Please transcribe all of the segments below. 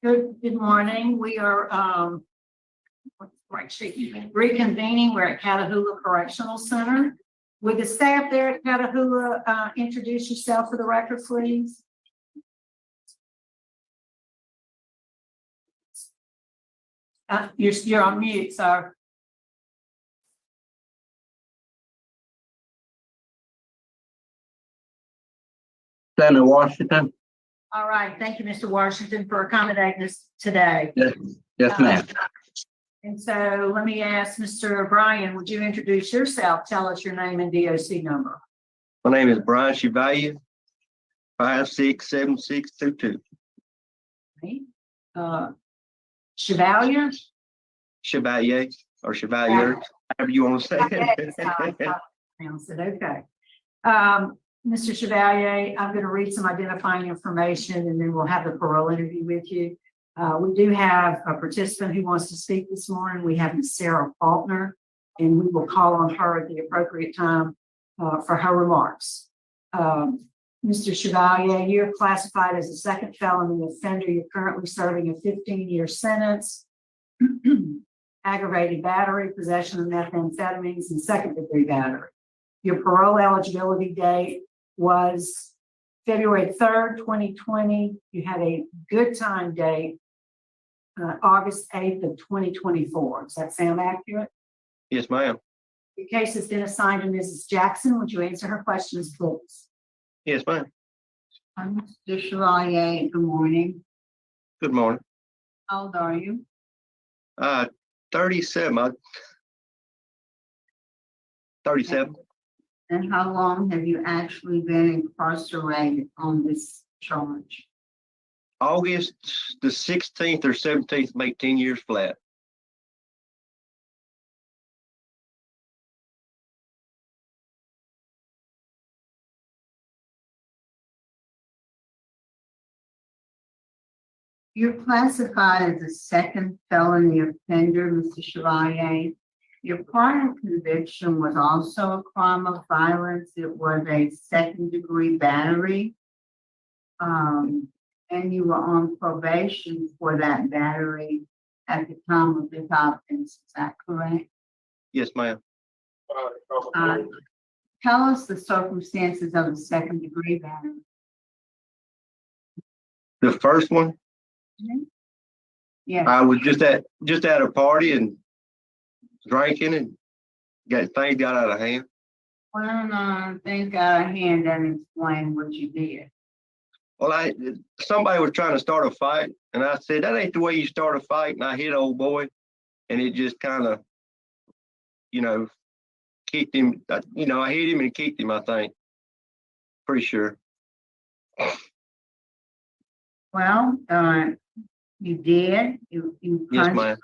Good morning. We are reconvening. We're at Catahoula Correctional Center. Would the staff there at Catahoula introduce yourself for the record, please? You're on mute, sir. Senator Washington. All right. Thank you, Mr. Washington, for accommodating us today. Yes, ma'am. And so let me ask Mr. Bryan, would you introduce yourself? Tell us your name and DOC number. My name is Bryan Chevallier, 567622. Chevalier? Chevalier or Chevalier, however you want to say it. Okay. Mr. Chevalier, I'm going to read some identifying information and then we'll have the parole interview with you. We do have a participant who wants to speak this morning. We have Ms. Sarah Faulkner, and we will call on her at the appropriate time for her remarks. Mr. Chevalier, you're classified as a second felony offender. You're currently serving a 15-year sentence, aggravated battery, possession of methamphetamines, and second-degree battery. Your parole eligibility date was February 3rd, 2020. You had a good time date, August 8th of 2024. Does that sound accurate? Yes, ma'am. Your case has been assigned to Mrs. Jackson. Would you answer her questions, please? Yes, ma'am. Mr. Chevalier, good morning. Good morning. How old are you? 37. 37. And how long have you actually been incarcerated on this charge? August the 16th or 17th make 10 years flat. You're classified as a second felony offender, Mr. Chevalier. Your prior conviction was also a crime of violence. It was a second-degree battery. And you were on probation for that battery at the time of this offense. Is that correct? Yes, ma'am. Tell us the circumstances of the second-degree battery. The first one, Yes. I was just at a party and drinking and things got out of hand. Well, things got out of hand and explain what you did. Well, somebody was trying to start a fight, and I said, that ain't the way you start a fight. And I hit old boy, and it just kind of, kicked him. I hit him and kicked him, I think. Pretty sure. Well, you did. You Yes, ma'am.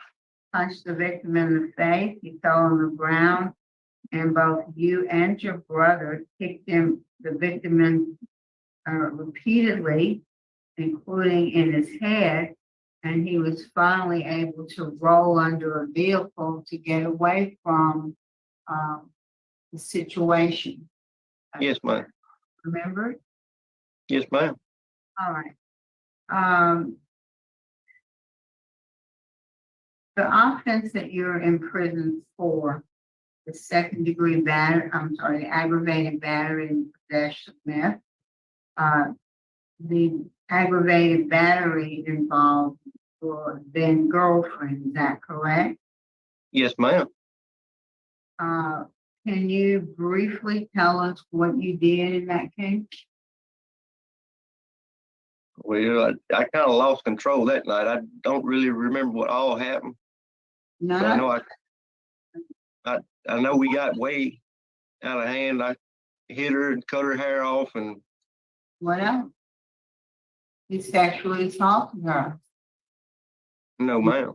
punched the victim in the face. He fell on the ground, and both you and your brother kicked the victim in repeatedly, including in his head, and he was finally able to roll under a vehicle to get away from the situation. Yes, ma'am. Remember? Yes, ma'am. All right. The offense that you're in prison for, the second-degree battery, the aggravated battery and possession of meth. The aggravated battery involved your then girlfriend. Is that correct? Yes, ma'am. Can you briefly tell us what you did in that case? Well, I kind of lost control that night. I don't really remember what all happened. No. But I know we got way out of hand. I hit her and cut her hair off, and What else? You sexually assaulted her. no, ma'am.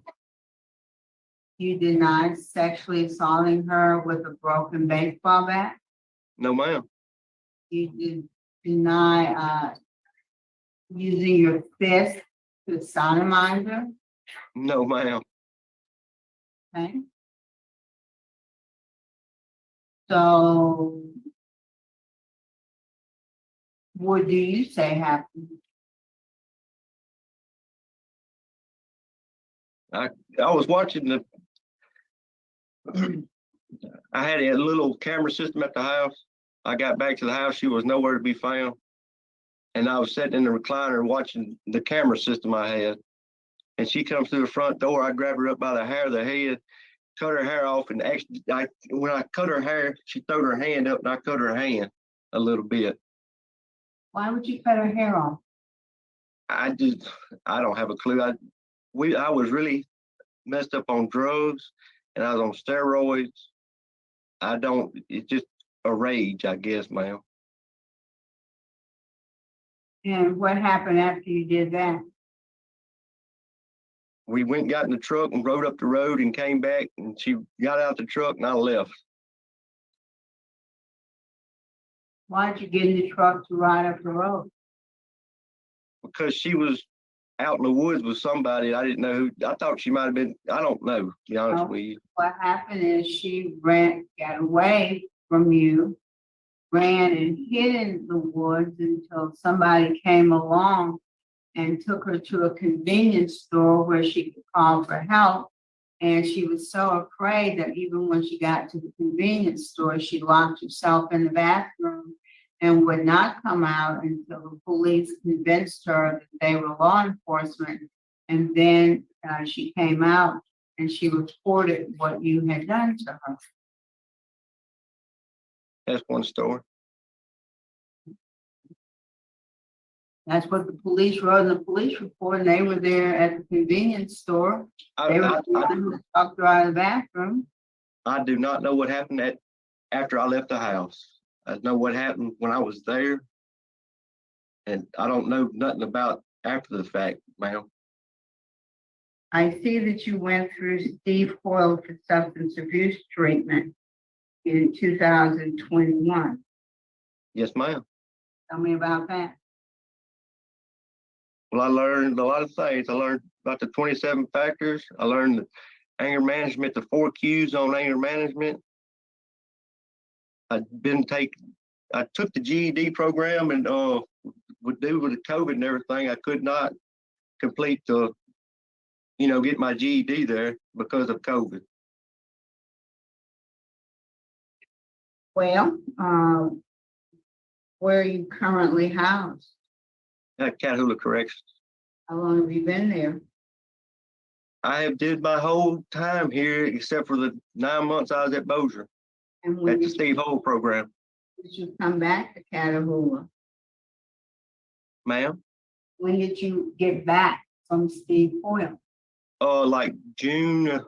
You denied sexually assaulting her with a broken baseball bat. No, ma'am. You did deny using your fist to sodomize her. No, ma'am. Okay. So, what do you say happened? I was watching I had a little camera system at the house. I got back to the house. She was nowhere to be found. And I was sitting in the recliner watching the camera system I had. And she comes through the front door. I grabbed her up by the hair of the head, cut her hair off. And actually, when I cut her hair, she threw her hand up and I cut her hand a little bit. Why would you cut her hair off? I don't have a clue. I was really messed up on drugs and I was on steroids. It's just a rage, I guess, ma'am. And what happened after you did that? We went, got in the truck and rode up the road and came back and she got out the truck and I left. Why did you get in the truck to ride up the road? Because she was out in the woods with somebody. I didn't know who. I thought she might have been. I don't know, to be honest with you. What happened is she got away from you, ran and hid in the woods until somebody came along and took her to a convenience store where she could call for help. And she was so afraid that even when she got to the convenience store, she locked herself in the bathroom and would not come out until the police convinced her that they were law enforcement. And then she came out and she reported what you had done to her. That's one story. That's what the police wrote in the police report, and they were there at the convenience store. They were the ones who talked her out of the bathroom. I do not know what happened after I left the house. I know what happened when I was there, and I don't know nothing about after the fact, ma'am. I see that you went through Steve Hoyle for substance abuse treatment in 2021. Yes, ma'am. Tell me about that. Well, I learned a lot of things. I learned about the 27 factors. I learned the anger management, the 4 Qs on anger management. I took the GED program and with the COVID and everything, I could not complete get my GED there because of COVID. Well, where are you currently housed? At Catahoula Corrections. How long have you been there? I have did my whole time here except for the 9 months I was at Bossier And when at the did Steve Hole program. you come back to Catahoula? Ma'am? When did you get back from Steve Hoyle? Like June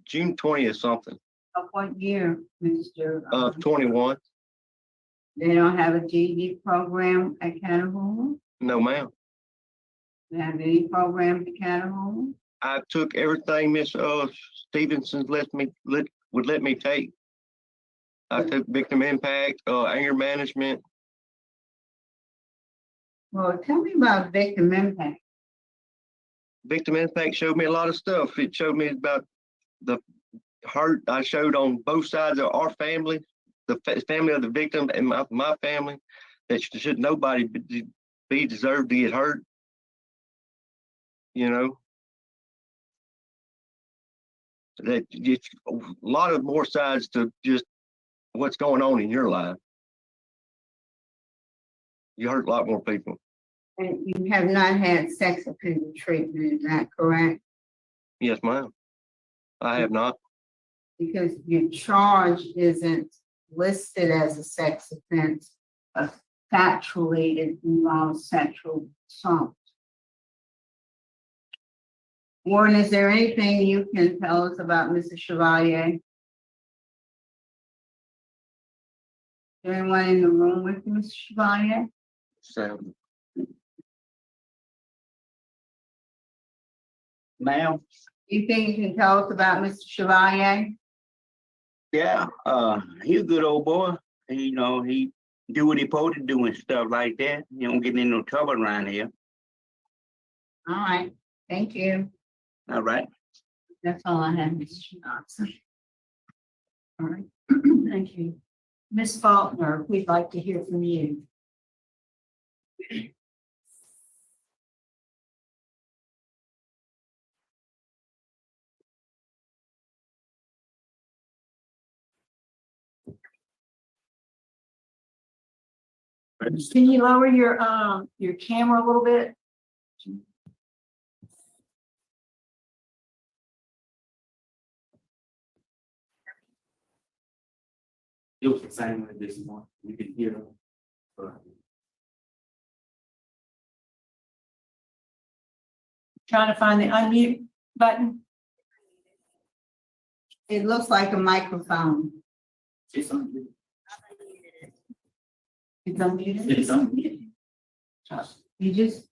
20th something. Of what year, Mr.? Of 21. They don't have a GED program at Catahoula? No, ma'am. They have any programs at Catahoula? I took everything Miss Stevenson would let me take. I took victim impact, anger management. Well, tell me about victim impact. Victim impact showed me a lot of stuff. It showed me about the hurt I showed on both sides of our family, the family of the victim and my family, that should nobody be deserved to get hurt. That it's a lot of more sides to just what's going on in your life. You hurt a lot more people. And you have not had sex offender treatment, is that correct? Yes, ma'am. I have not. Because your charge isn't listed as a sex offense, but factually it involves sexual assault. Warren, is there anything you can tell us about Mrs. Chevallier? Is there anyone in the room with you, Mrs. Chevallier? So, Ma'am? You think you can tell us about Mr. Chevallier? Yeah, he's a good old boy. He do what he supposed to do and stuff like that. He don't get in no trouble around here. All right, thank you. All right. That's all I have, Mr. Johnson. All right, thank you. Ms. Faulkner, we'd like to hear from you. Can you lower your camera a little bit? It was the same way this morning. You could hear them. Trying to find the unmute button. It looks like a microphone. It's unmuted. It's unmuted. It's unmuted. You just,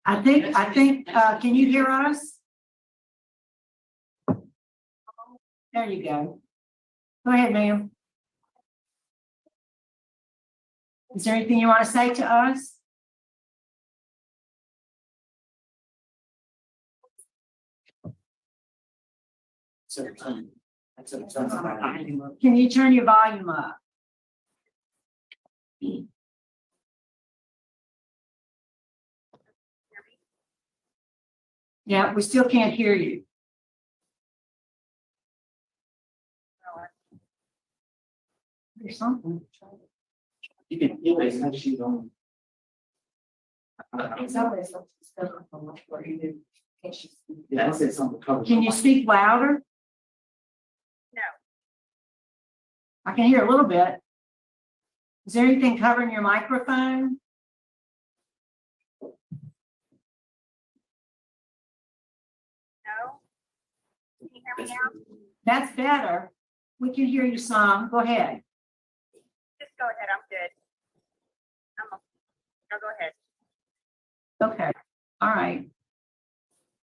I think, can you hear us? There you go. Go ahead, ma'am. Is there anything you want to say to us? Can you turn your volume up? Yeah, we still can't hear you. There's something. You can hear it as she's on. Yeah, I said something. covered. Can you speak louder? No. I can hear a little bit. Is there anything covering your microphone? No? Can you hear me now? That's better. We can hear you some. Go ahead. Just go ahead, I'm good. No, go ahead. Okay. All right.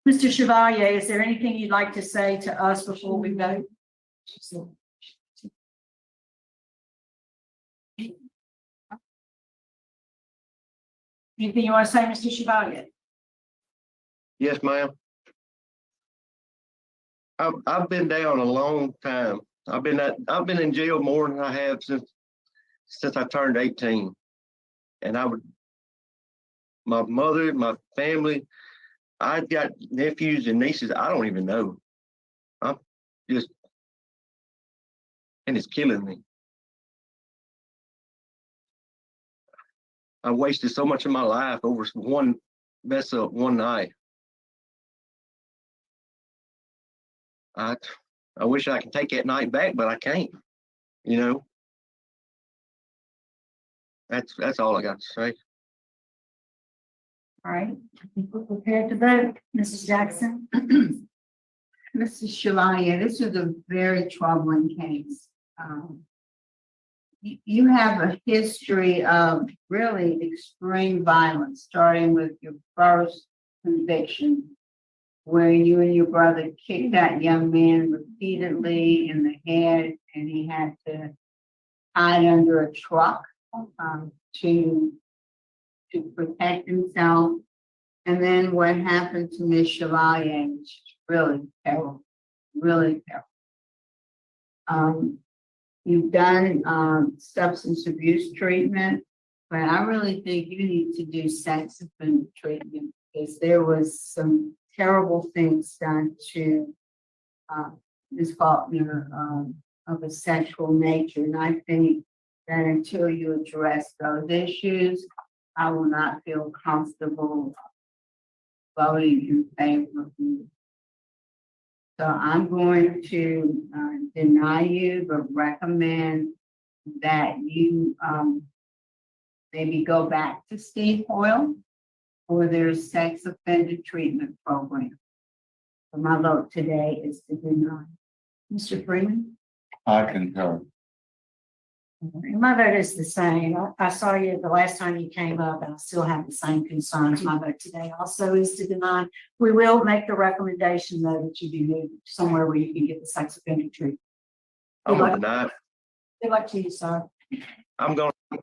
Mr. Chevalier, is there anything you'd like to say to us before we vote? Anything you want to say, Mr. Chevalier? Yes, ma'am. I've been down a long time. I've been in jail more than I have since I turned 18. And my mother, my family, I've got nephews and nieces I don't even know. I'm just, and it's killing me. I wasted so much of my life over one mess up one night. I wish I could take that night back, but I can't. You know. That's all I got to say. All right. I think we're prepared to vote. Mrs. Jackson? Mrs. Chevalier, this is a very troubling case. You have a history of really extreme violence, starting with your first conviction, where you and your brother kicked that young man repeatedly in the head, and he had to hide under a truck to protect himself. And then what happened to Ms. Chevalier, which is really terrible, really terrible. You've done substance abuse treatment, but I really think you need to do sex offender treatment, because there was some terrible things done to Ms. Faulkner of a sexual nature. And I think that until you address those issues, I will not feel comfortable voting in favor of you. So I'm going to deny you, but recommend that you maybe go back to Steve Hoyle for their sex offender treatment program. So my vote today is to deny. Mr. Freeman? I concur. My vote is the same. I saw you the last time you came up, and I still have the same concerns. My vote today also is to deny. We will make the recommendation, though, that you be moved somewhere where you can get the sex offender treatment. I'm gonna deny it. Good luck to you, sir. I'm gonna. I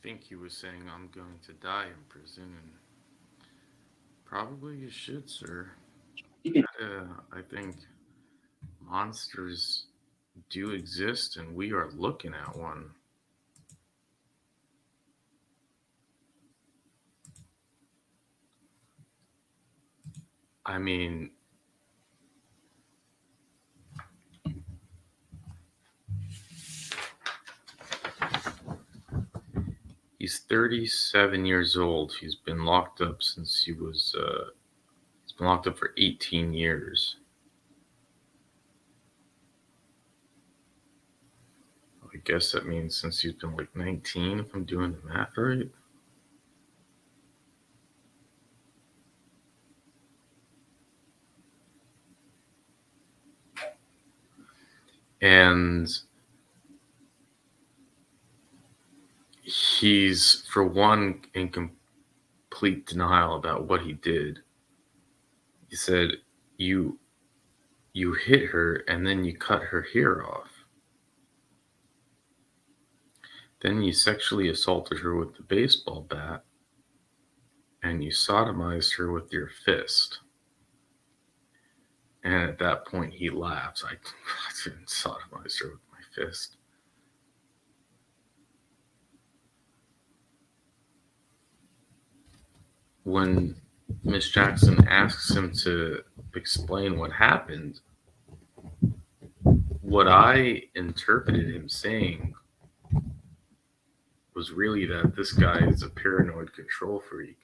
think he was saying I'm going to die in prison, and probably you should, sir. I think monsters do exist, and we are looking at one. I mean, He's 37 years old. He's been locked up since he's been locked up for 18 years. I guess that means since he's been like 19, if I'm doing the math right. And he's, for one, in complete denial about what he did. He said, you hit her and then you cut her hair off. Then you sexually assaulted her with the baseball bat and you sodomized her with your fist. And at that point, he laughs. I didn't sodomize her with my fist. When Miss Jackson asks him to explain what happened, what I interpreted him saying was really that this guy is a paranoid control freak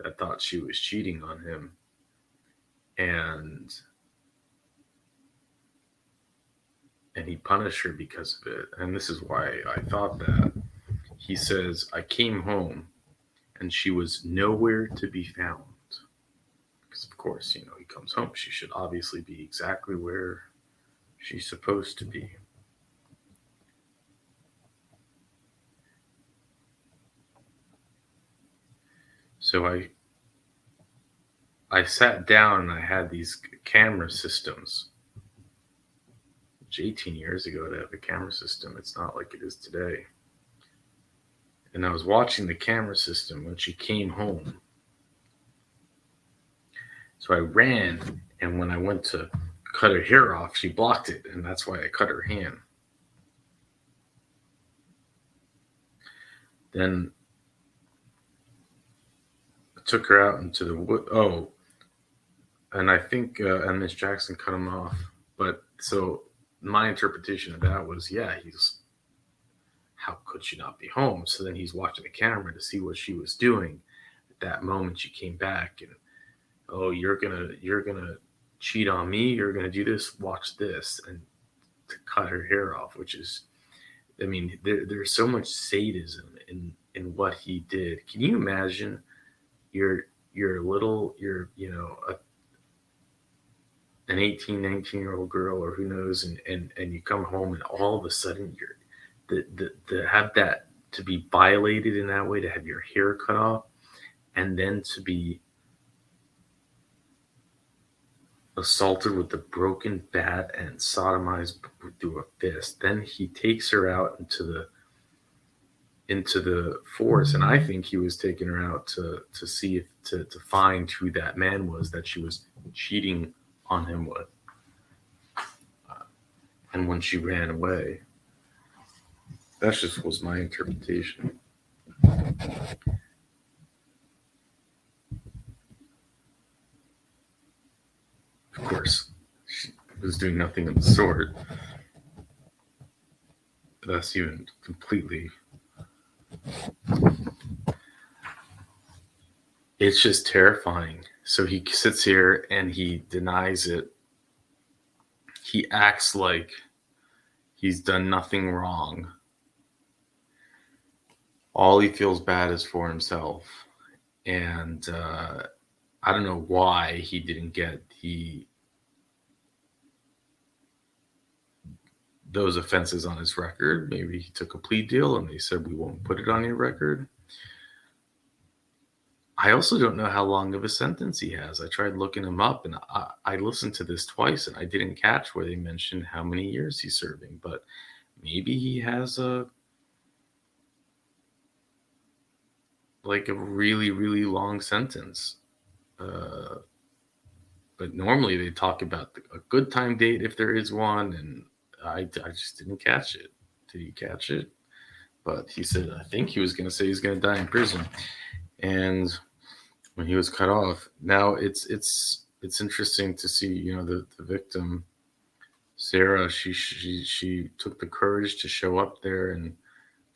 that thought she was cheating on him. And he punished her because of it. And this is why I thought that. He says, I came home and she was nowhere to be found. Because, of course, he comes home. She should obviously be exactly where she's supposed to be. So I sat down and I had these camera systems. 18 years ago to have a camera system. It's not like it is today. And I was watching the camera system when she came home. So I ran, and when I went to cut her hair off, she blocked it, and that's why I cut her hand. Then I took her out into the wood. Oh, and I think and Miss Jackson cut him off. But so my interpretation of that was, how could she not be home? So then he's watching the camera to see what she was doing. At that moment, she came back and, oh, you're gonna cheat on me. You're gonna do this. Watch this, and to cut her hair off, which is, I mean, there's so much sadism in what he did. Can you imagine? You're an 18, 19-year-old girl, or who knows, and you come home and all of a sudden to have that, to be violated in that way, to have your hair cut off, and then to be assaulted with a broken bat and sodomized through a fist. Then he takes her out into the forest, and I think he was taking her out to see if to find who that man was that she was cheating on him with. And when she ran away, that just was my interpretation. Of course, she was doing nothing of the sort. That's even completely. It's just terrifying. So he sits here and he denies it. He acts like he's done nothing wrong. All he feels bad is for himself. And I don't know why he didn't get those offenses on his record. Maybe he took a plea deal and they said, we won't put it on your record. I also don't know how long of a sentence he has. I tried looking him up, and I listened to this twice, and I didn't catch where they mentioned how many years he's serving. But maybe he has a really, really long sentence. But normally they talk about a good time date if there is one, and I just didn't catch it. Did you catch it? But he said, I think he was going to say he's going to die in prison. And when he was cut off, now it's interesting to see, the victim, Sarah, she took the courage to show up there and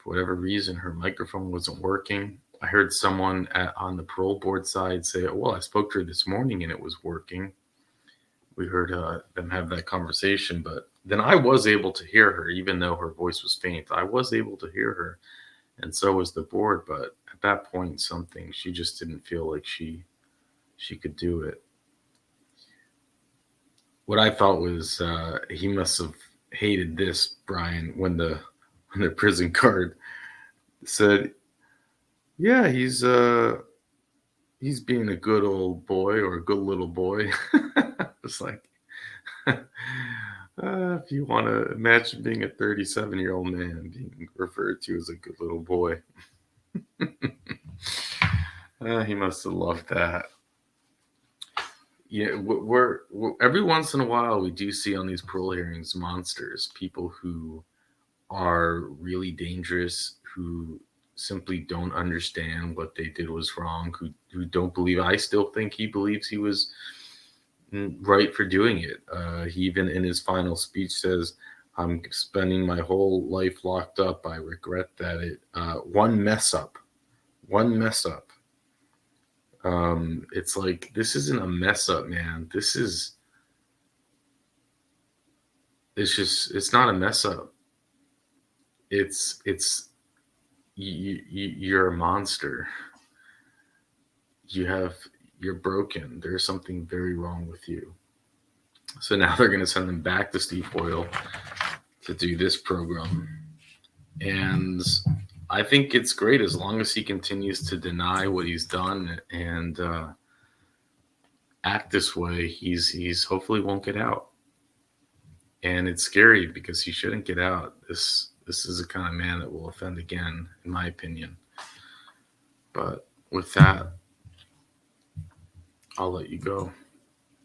For whatever reason, her microphone wasn't working. I heard someone on the parole board side say, "Oh, well, I spoke to her this morning and it was working." We heard them have that conversation, but then I was able to hear her, even though her voice was faint. I was able to hear her, and so was the board. But at that point, she just didn't feel like she could do it. What I thought was he must have hated this, Bryan, when the prison guard said, "Yeah, he's being a good old boy or a good little boy." It's like, if you want to imagine being a 37-year-old man being referred to as a good little boy. He must have loved that. Yeah, we're every once in a while we do see on these parole hearings monsters, people who are really dangerous, who simply don't understand what they did was wrong, who don't believe. I still think he believes he was right for doing it. He even in his final speech says, "I'm spending my whole life locked up. I regret that it one mess up. It's like, this isn't a mess up, man. It's not a mess up. You're a monster. You're broken. There's something very wrong with you." So now they're going to send him back to Steve Hoyle to do this program. And I think it's great as long as he continues to deny what he's done and act this way. He's hopefully won't get out. And it's scary because he shouldn't get out. This is the kind of man that will offend again, in my opinion. But with that, I'll let you go.